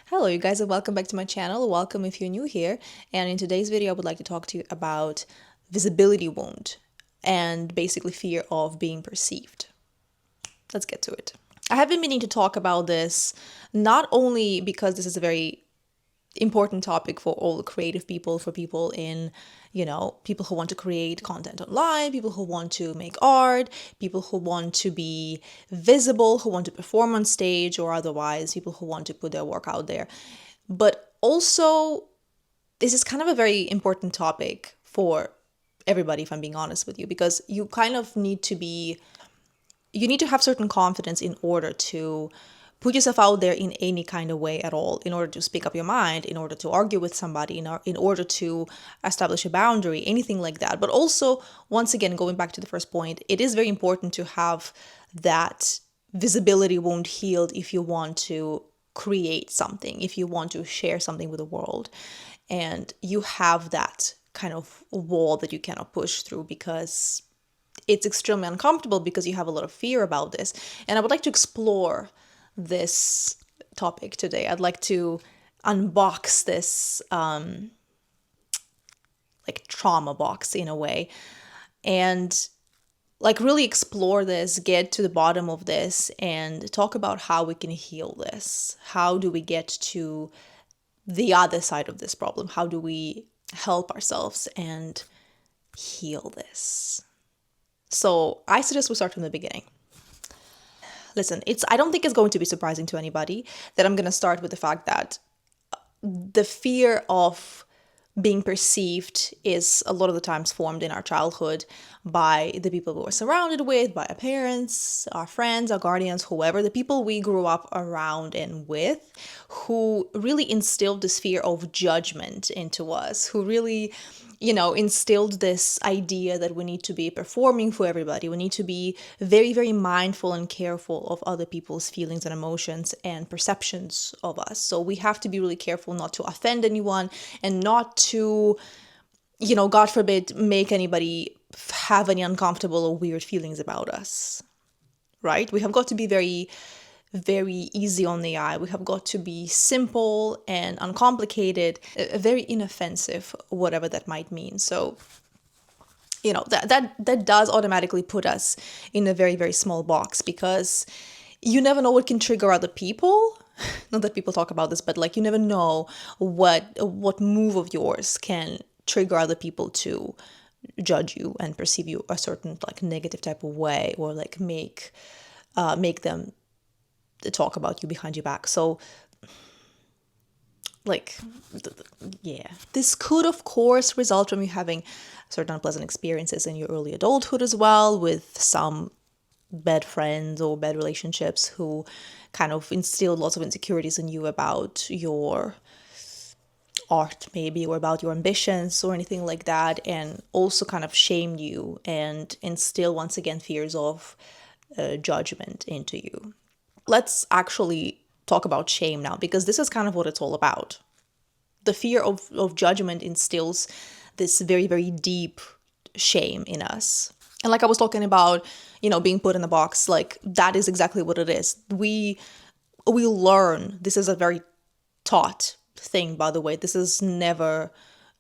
Hello, you guys, and welcome back to my channel. Welcome if you're new here. And in today's video, I would like to talk to you about visibility wound and basically fear of being perceived. Let's get to it. I have been meaning to talk about this not only because this is a very important topic for all creative people, for people in, people who want to create content online, people who want to make art, people who want to be visible, who want to perform on stage or otherwise, people who want to put their work out there. But also, this is kind of a very important topic for everybody, if I'm being honest with you, because you kind of need to have certain confidence in order to put yourself out there in any kind of way at all, in order to speak up your mind, in order to argue with somebody, in order to establish a boundary, anything like that. But also, once again, going back to the first point, it is very important to have that visibility wound healed if you want to create something, if you want to share something with the world. And you have that kind of wall that you cannot push through because it's extremely uncomfortable, because you have a lot of fear about this. And I would like to explore this topic today. I'd like to unbox this like trauma box in a way, and like really explore this, get to the bottom of this, and talk about how we can heal this. How do we get to the other side of this problem? How do we help ourselves and heal this? So I suggest we start from the beginning. Listen, I don't think it's going to be surprising to anybody that I'm going to start with the fact that the fear of being perceived is a lot of the times formed in our childhood by the people we were surrounded with, by our parents, our friends, our guardians, whoever, the people we grew up around and with, who really instilled this fear of judgment into us, who really instilled this idea that we need to be performing for everybody. We need to be very, very mindful and careful of other people's feelings and emotions and perceptions of us. So we have to be really careful not to offend anyone and not to, God forbid, make anybody have any uncomfortable or weird feelings about us, right? We have got to be very, very easy on the eye. We have got to be simple and uncomplicated, very inoffensive, whatever that might mean. So, that does automatically put us in a very, very small box, because you never know what can trigger other people. Not that people talk about this, but like you never know what move of yours can trigger other people to judge you and perceive you a certain like negative type of way, or like make them talk about you behind your back. So this could of course result from you having certain unpleasant experiences in your early adulthood as well, with some bad friends or bad relationships who kind of instilled lots of insecurities in you about your art maybe, or about your ambitions or anything like that, and also kind of shamed you and instill once again fears of judgment into you. Let's actually talk about shame now, because this is kind of what it's all about. The fear of judgment instills this very, very deep shame in us. And like I was talking about, being put in a box, like that is exactly what it is. We learn, this is a very taught thing, by the way. This is never,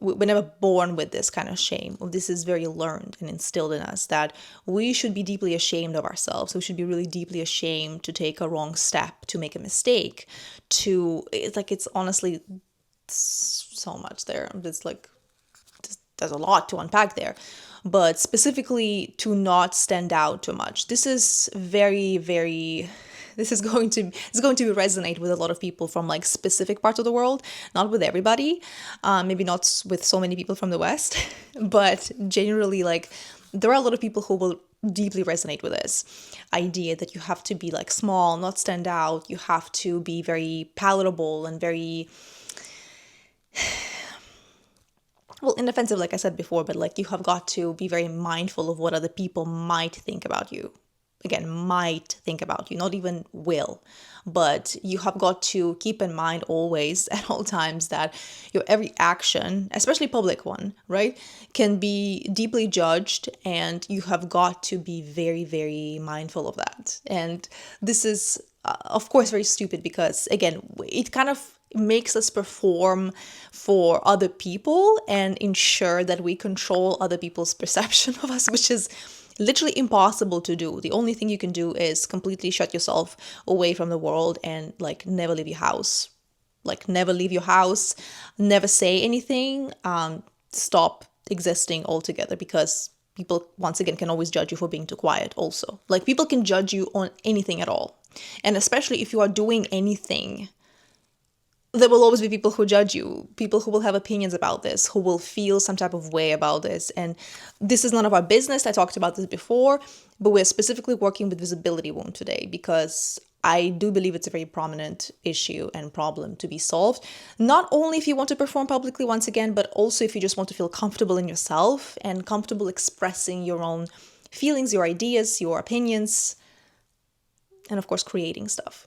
we're never born with this kind of shame. This is very learned and instilled in us, that we should be deeply ashamed of ourselves. We should be really deeply ashamed to take a wrong step, to make a mistake, it's honestly so much there. There's a lot to unpack there. But specifically to not stand out too much. This is very, very... This is going to resonate with a lot of people from like specific parts of the world, not with everybody, maybe not with so many people from the West, but generally, like, there are a lot of people who will deeply resonate with this idea that you have to be like small, not stand out. You have to be very palatable and very, well, inoffensive, like I said before, but like you have got to be very mindful of what other people might think about you. Again, might think about you, not even will. But you have got to keep in mind always, at all times, that your every action, especially public one, right, can be deeply judged, and you have got to be very, very mindful of that. And this is of course, very stupid because, again, it kind of makes us perform for other people and ensure that we control other people's perception of us, which is literally impossible to do. The only thing you can do is completely shut yourself away from the world and like never leave your house. Like never leave your house, never say anything, stop existing altogether, because people, once again, can always judge you for being too quiet also. Like people can judge you on anything at all. And especially if you are doing anything, there will always be people who judge you, people who will have opinions about this, who will feel some type of way about this. And this is none of our business. I talked about this before, but we're specifically working with visibility wound today because I do believe it's a very prominent issue and problem to be solved. Not only if you want to perform publicly, once again, but also if you just want to feel comfortable in yourself and comfortable expressing your own feelings, your ideas, your opinions, and of course, creating stuff.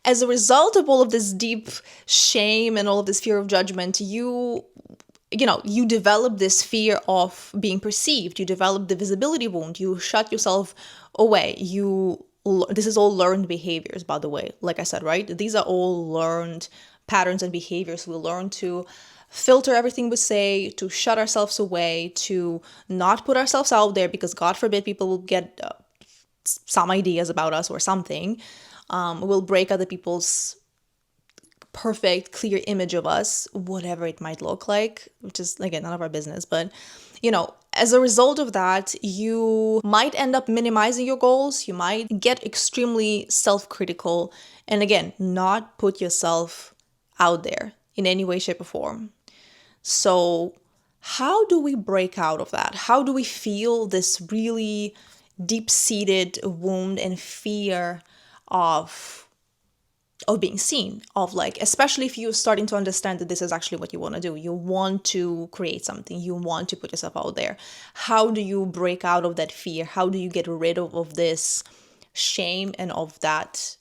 As a result of all of this deep shame and all of this fear of judgment, you develop this fear of being perceived. You develop the visibility wound. You shut yourself away. This is all learned behaviors, by the way. Like I said, right? These are all learned patterns and behaviors. We learn to filter everything we say, to shut ourselves away, to not put ourselves out there because God forbid people will get some ideas about us or something. Will break other people's perfect, clear image of us, whatever it might look like, which is, again, none of our business. But, as a result of that, you might end up minimizing your goals. You might get extremely self-critical and, again, not put yourself out there in any way, shape, or form. So how do we break out of that? How do we feel this really deep-seated wound and fear of being seen, of like, especially if you're starting to understand that this is actually what you want to do. You want to create something. You want to put yourself out there. How do you break out of that fear? How do you get rid of this shame and of that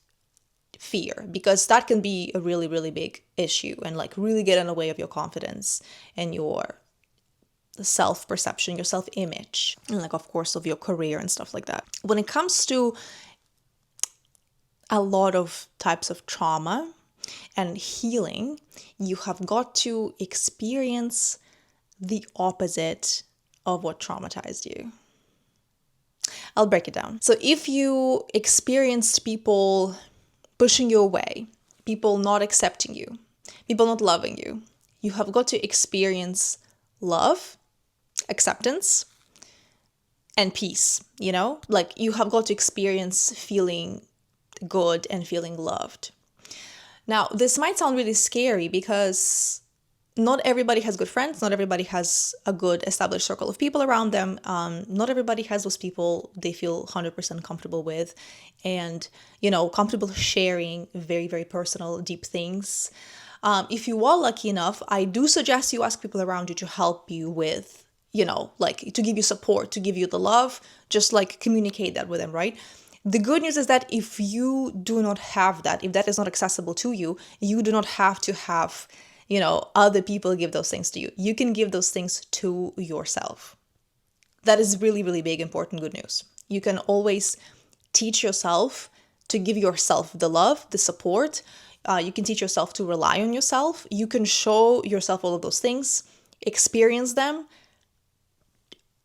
fear? Because that can be a really, really big issue and like really get in the way of your confidence and your self-perception, your self-image, and like, of course, of your career and stuff like that. When it comes to a lot of types of trauma and healing, you have got to experience the opposite of what traumatized you. I'll break it down. So if you experienced people pushing you away, people not accepting you, people not loving you, you have got to experience love, acceptance, and peace, Like you have got to experience feeling good and feeling loved. Now, this might sound really scary because not everybody has good friends. Not everybody has a good established circle of people around them. Not everybody has those people they feel 100% comfortable with and, comfortable sharing very, very personal, deep things. If you are lucky enough, I do suggest you ask people around you to help you with, like to give you support, to give you the love, just like communicate that with them, right? The good news is that if you do not have that, if that is not accessible to you, you do not have to have, other people give those things to you. You can give those things to yourself. That is really, really big, important, good news. You can always teach yourself to give yourself the love, the support. You can teach yourself to rely on yourself. You can show yourself all of those things, experience them,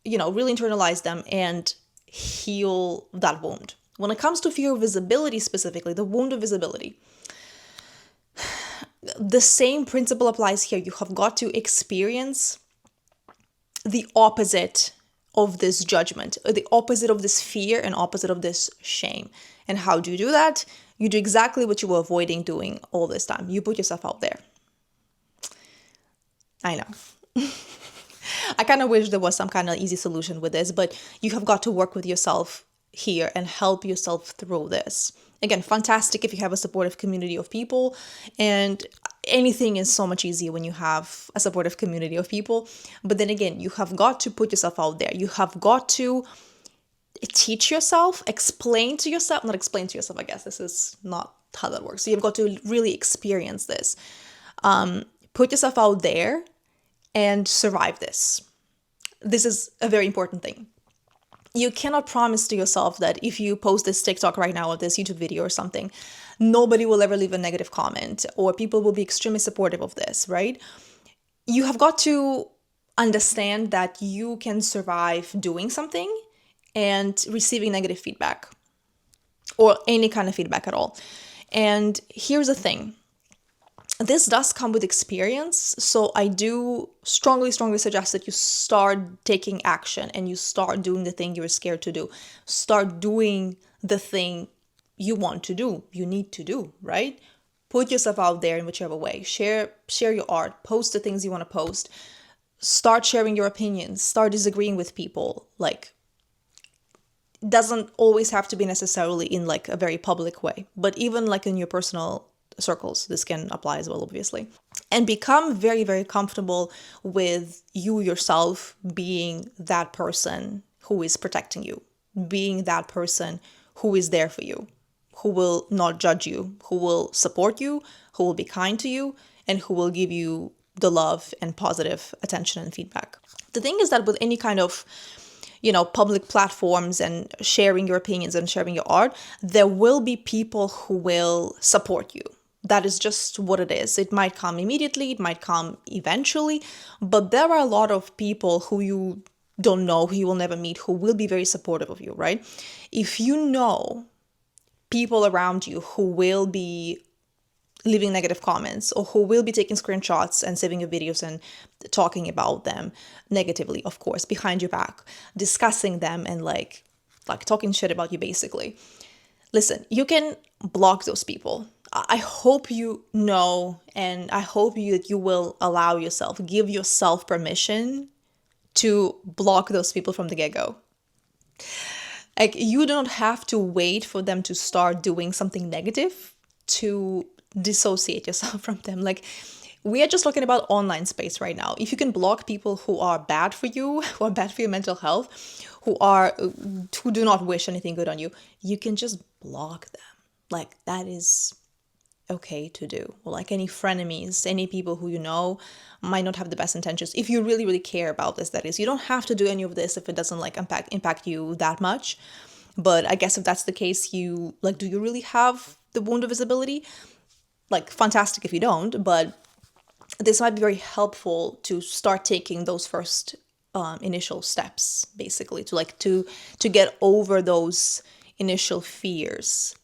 really internalize them and heal that wound. When it comes to fear of visibility specifically, the wound of visibility, the same principle applies here. You have got to experience the opposite of this judgment, or the opposite of this fear and opposite of this shame. And how do you do that? You do exactly what you were avoiding doing all this time. You put yourself out there. I know. I kind of wish there was some kind of easy solution with this, but you have got to work with yourself here and help yourself through this. Again, fantastic if you have a supportive community of people, and anything is so much easier when you have a supportive community of people. But then again, you have got to put yourself out there. You have got to teach yourself, not explain to yourself, I guess this is not how that works. So you've got to really experience this. Put yourself out there and survive this. This is a very important thing. You cannot promise to yourself that if you post this TikTok right now or this YouTube video or something, nobody will ever leave a negative comment or people will be extremely supportive of this, right? You have got to understand that you can survive doing something and receiving negative feedback or any kind of feedback at all. And here's the thing. This does come with experience, so I do strongly suggest that you start taking action and you start doing the thing you're scared to do. Start doing the thing you want to do, you need to do, right? Put yourself out there in whichever way. Share your art, post the things you want to post. Start sharing your opinions, start disagreeing with people. Like, it doesn't always have to be necessarily in like a very public way, but even like in your personal circles, this can apply as well, obviously. And become very, very comfortable with you yourself being that person who is protecting you, being that person who is there for you, who will not judge you, who will support you, who will be kind to you, and who will give you the love and positive attention and feedback. The thing is that with any kind of public platforms and sharing your opinions and sharing your art, there will be people who will support you. That is just what it is. It might come immediately, it might come eventually, but there are a lot of people who you don't know, who you will never meet, who will be very supportive of you, right? If you know people around you who will be leaving negative comments or who will be taking screenshots and saving your videos and talking about them negatively, of course, behind your back, discussing them and like talking shit about you, basically. Listen, you can block those people. I hope you know, and I hope that you will allow yourself, give yourself permission to block those people from the get-go. Like, you don't have to wait for them to start doing something negative to dissociate yourself from them. Like, we are just talking about online space right now. If you can block people who are bad for you, who are bad for your mental health, who do not wish anything good on you, you can just block them. Like, that is okay to do. Or like any frenemies, any people who you know might not have the best intentions. If you really, really care about this, that is. You don't have to do any of this if it doesn't like impact you that much. But I guess if that's the case, do you really have the wound of visibility? Like, fantastic if you don't, but this might be very helpful to start taking those first initial steps, basically, to get over those initial fears,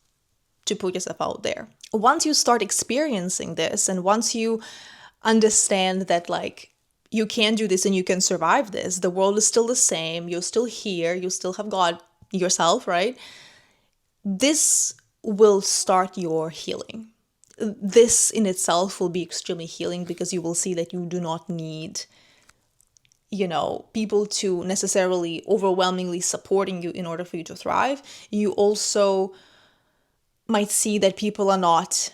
to put yourself out there. Once you start experiencing this, and once you understand that like you can do this and you can survive this, the world is still the same, you're still here, you still have God yourself, right? This will start your healing. This in itself will be extremely healing, because you will see that you do not need people to necessarily overwhelmingly supporting you in order for you to thrive. You also might see that people are not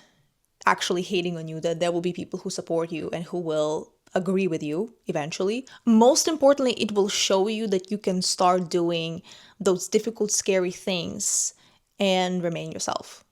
actually hating on you, that there will be people who support you and who will agree with you eventually. Most importantly, it will show you that you can start doing those difficult, scary things and remain yourself.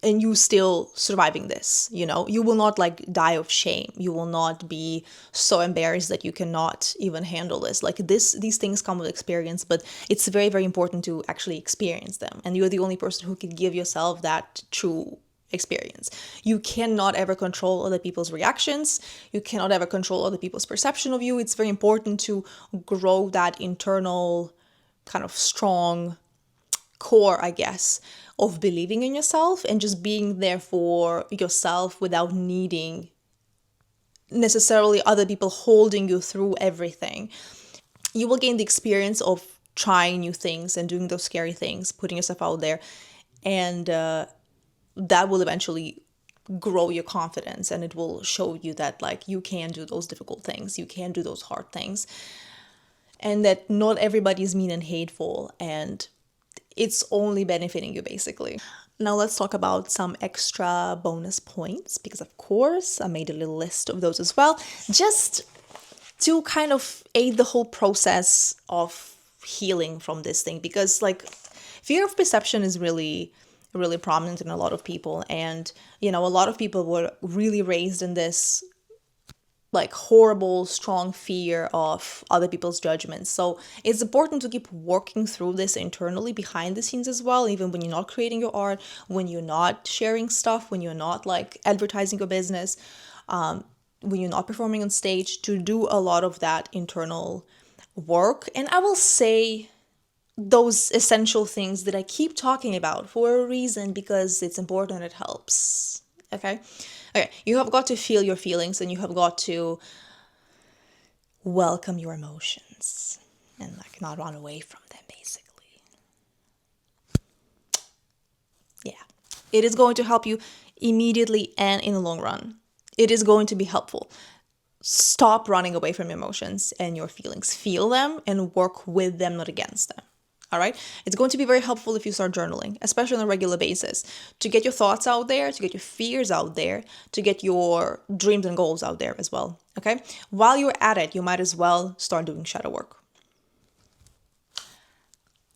And you still surviving this, you will not like die of shame. You will not be so embarrassed that you cannot even handle this. Like these things come with experience, but it's very, very important to actually experience them. And you're the only person who can give yourself that true experience. You cannot ever control other people's reactions. You cannot ever control other people's perception of you. It's very important to grow that internal kind of strong core, I guess, of believing in yourself and just being there for yourself without needing necessarily other people holding you through everything. You will gain the experience of trying new things and doing those scary things, putting yourself out there, and that will eventually grow your confidence, and it will show you that like you can do those difficult things, you can do those hard things, and that not everybody is mean and hateful, and it's only benefiting you, basically. Now let's talk about some extra bonus points, because of course I made a little list of those as well, just to kind of aid the whole process of healing from this thing. Because like fear of perception is really, really prominent in a lot of people, and a lot of people were really raised in this like horrible, strong fear of other people's judgments. So it's important to keep working through this internally behind the scenes as well, even when you're not creating your art, when you're not sharing stuff, when you're not like advertising your business, when you're not performing on stage, to do a lot of that internal work. And I will say those essential things that I keep talking about for a reason, because it's important, it helps. Okay? Okay, you have got to feel your feelings, and you have got to welcome your emotions and like not run away from them, basically. Yeah. It is going to help you immediately and in the long run. It is going to be helpful. Stop running away from your emotions and your feelings. Feel them and work with them, not against them. All right. It's going to be very helpful if you start journaling, especially on a regular basis, to get your thoughts out there, to get your fears out there, to get your dreams and goals out there as well. Okay. While you're at it, you might as well start doing shadow work.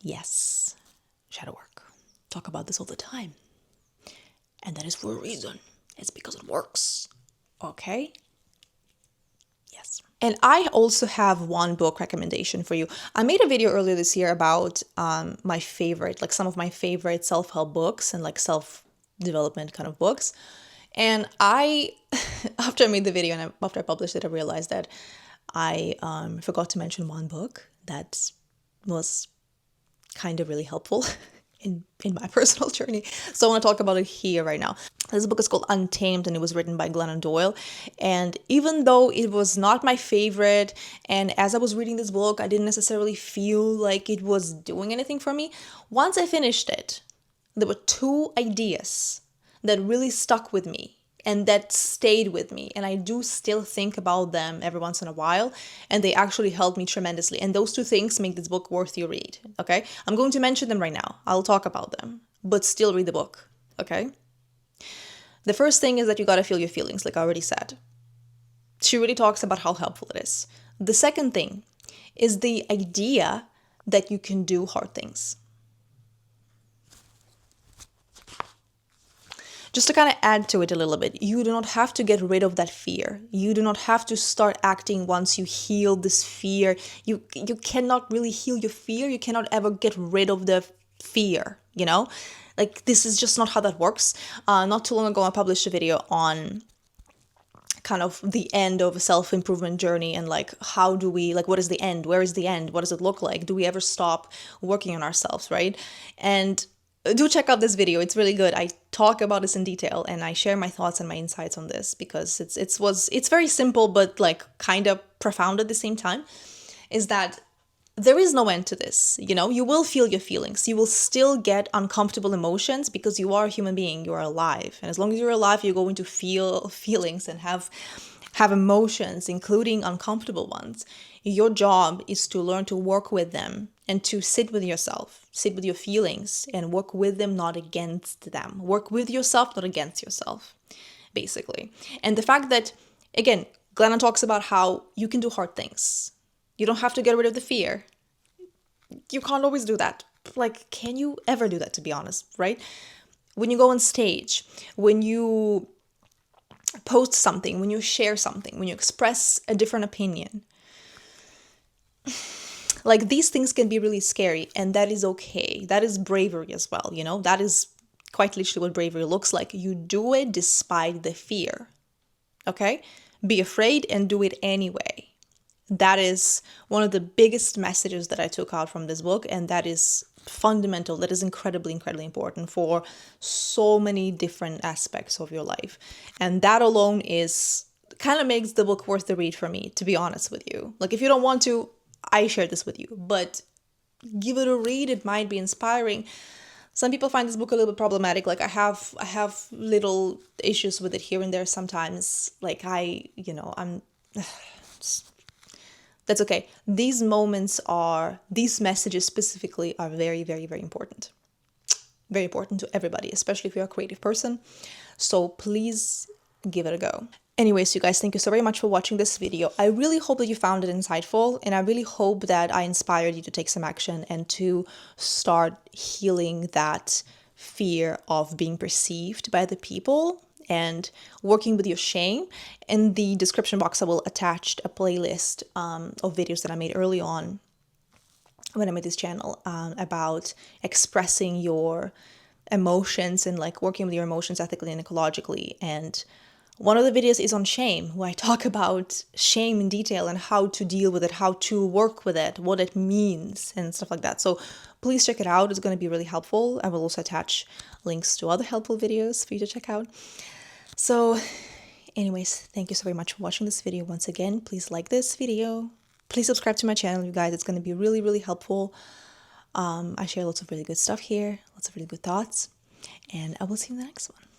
Yes, shadow work. Talk about this all the time. And that is for a reason. It's because it works. Okay. Yes. And I also have one book recommendation for you. I made a video earlier this year about my favorite, like some of my favorite self-help books and like self-development kind of books. And I, after I made the video and after I published it, I realized that I forgot to mention one book that was kind of really helpful in my personal journey. So I want to talk about it here right now. This book is called Untamed, and it was written by Glennon Doyle. And even though it was not my favorite, and as I was reading this book, I didn't necessarily feel like it was doing anything for me, once I finished it, there were two ideas that really stuck with me and that stayed with me. And I do still think about them every once in a while, and they actually helped me tremendously. And those two things make this book worth your read, okay? I'm going to mention them right now. I'll talk about them, but still read the book, okay? The first thing is that you got to feel your feelings, like I already said. She really talks about how helpful it is. The second thing is the idea that you can do hard things. Just to kind of add to it a little bit, you do not have to get rid of that fear. You do not have to start acting once you heal this fear. You cannot really heal your fear. You cannot ever get rid of the fear, you know? Like, this is just not how that works. Not too long ago, I published a video on kind of the end of a self-improvement journey and like, how do we, like, what is the end? Where is the end? What does it look like? Do we ever stop working on ourselves, right? And do check out this video. It's really good. I talk about this in detail and I share my thoughts and my insights on this because it's very simple, but like kind of profound at the same time, is that there is no end to this. You know, you will feel your feelings. You will still get uncomfortable emotions because you are a human being. You are alive. And as long as you're alive, you're going to feel feelings and have emotions, including uncomfortable ones. Your job is to learn to work with them and to sit with yourself, sit with your feelings and work with them, not against them. Work with yourself, not against yourself, basically. And the fact that, again, Glennon talks about how you can do hard things. You don't have to get rid of the fear. You can't always do that. Like, can you ever do that, to be honest, right? When you go on stage, when you post something, when you share something, when you express a different opinion, like, these things can be really scary, and that is okay. That is bravery as well, you know? That is quite literally what bravery looks like. You do it despite the fear, okay? Be afraid and do it anyway. That is one of the biggest messages that I took out from this book, and that is fundamental. That is incredibly, incredibly important for so many different aspects of your life. And that alone is kind of makes the book worth the read for me, to be honest with you. Like, if you don't want to, I share this with you, but give it a read. It might be inspiring. Some people find this book a little bit problematic. Like, I have little issues with it here and there sometimes. Like, I'm that's okay. These messages specifically are very, very, very important. Very important to everybody, especially if you're a creative person. So please give it a go. Anyways, you guys, thank you so very much for watching this video. I really hope that you found it insightful, and I really hope that I inspired you to take some action and to start healing that fear of being perceived by the people and working with your shame. In the description box, I will attach a playlist of videos that I made early on when I made this channel about expressing your emotions and like working with your emotions ethically and ecologically. And one of the videos is on shame, where I talk about shame in detail and how to deal with it, how to work with it, what it means, and stuff like that. So please check it out. It's going to be really helpful. I will also attach links to other helpful videos for you to check out. So anyways, thank you so very much for watching this video. Once again, please like this video. Please subscribe to my channel, you guys. It's going to be really, really helpful. I share lots of really good stuff here, lots of really good thoughts, and I will see you in the next one.